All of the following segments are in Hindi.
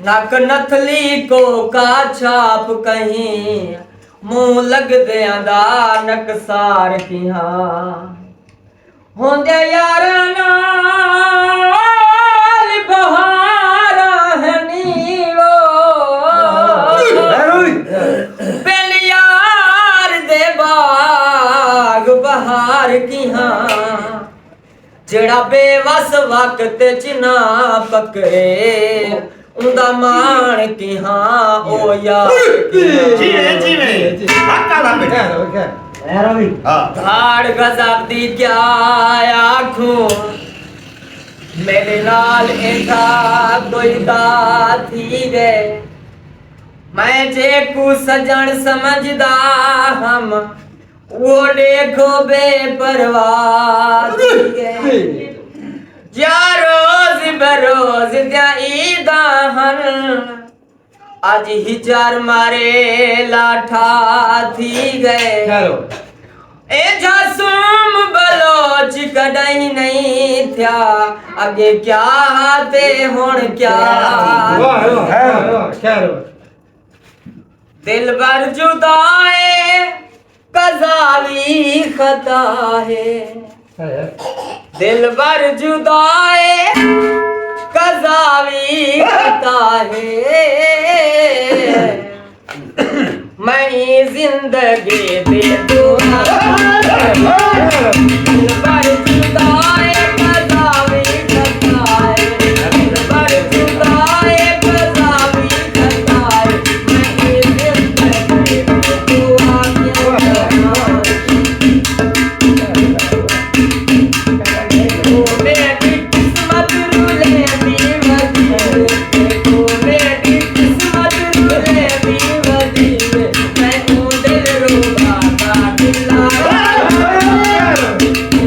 नक नथली को का छाप कहीं मुंह लग दे दा नकसार की हाँ होंदे यार नाल बहारा है नीवो बेलियार दे बाग बहार की हाँ जेड़ा बेवस वक्त चिना पकड़े उंदा मान की हाँ ओ यार धाड़ गजब दी क्या आँखों मेरे नाल ऐसा कोई थी गए मैं जे को सजन समझदा हम वो देखो बेपरवाह थी गए या रोज बरोज त्या ईदा हन आज हिजार मारे लाठा थी गए ए जासूम बलोच कदई नहीं था आगे क्या हाथे होन क्या दिल भर जुदाए कज़ावी खता है दिल भर जुदाए कज़ावी खता है मैं जिंदगी दे दूंगा दिल भर जुदाए कज़ावी खता है दिल भर जुदाए कज़ावी खता है मैं जिंदगी दे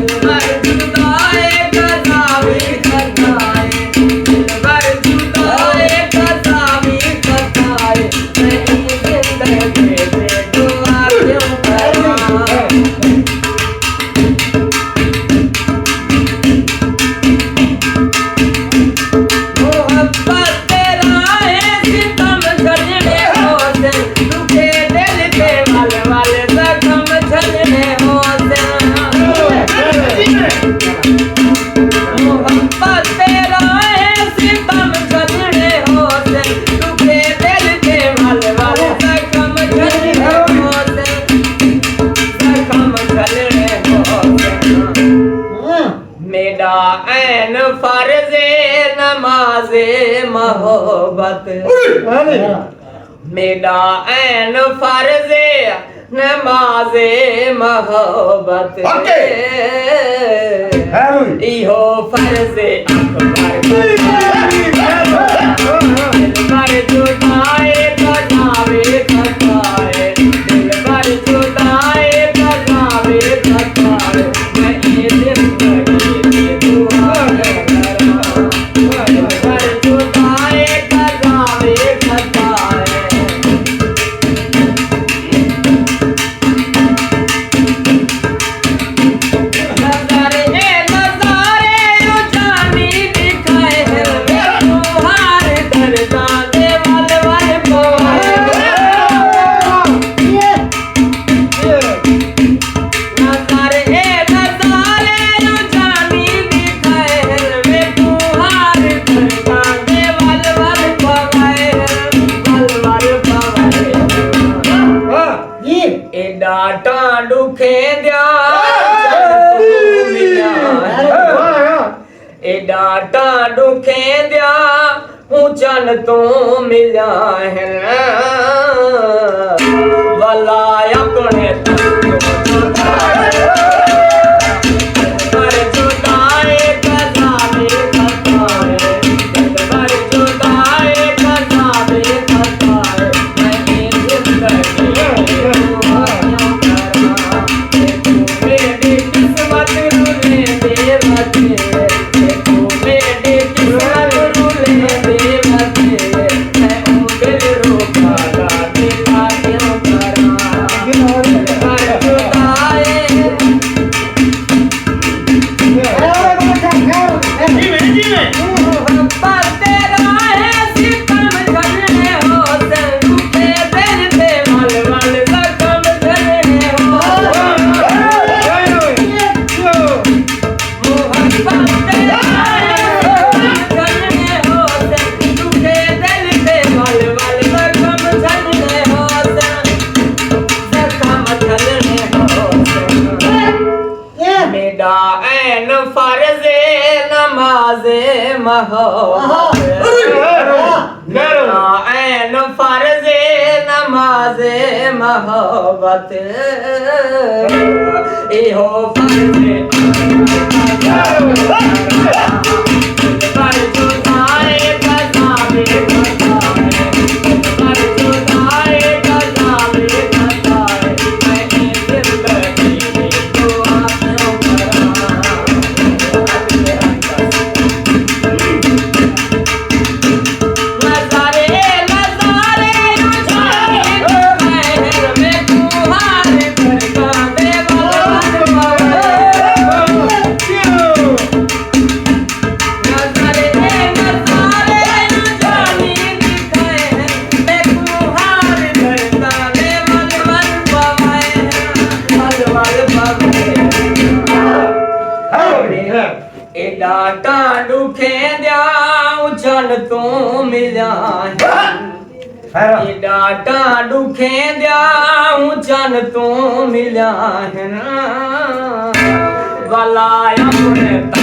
दूंगा ऐन फर्ज़े नमाज़े मोहब्बत मेरा ऐन फर्ज़े नमाज़े मोहब्बत इहो फर्ज़े अकबर दिल भर जुदाए कज़ावे खताए दिल भर जुदाए कज़ावे खताए मैं ये जिंदगी डाटा दुखे दिया ए डाटा दुखे दिया ऊंचन तो मिला है वाला अपने एडा ऐन फर्ज नमाज मोहब्बत ऐन फर्ज नमाज मोहब्बत इहो फर्ज पर जुदाए कसावे कसावे पर जुदाए कसावे कसावे मैं जिंदगी को आसों एडा टांडू खेंद्या उजन तू मिल्या एडा टांडू खेंद्या उजन तू मिल्या वाला अपने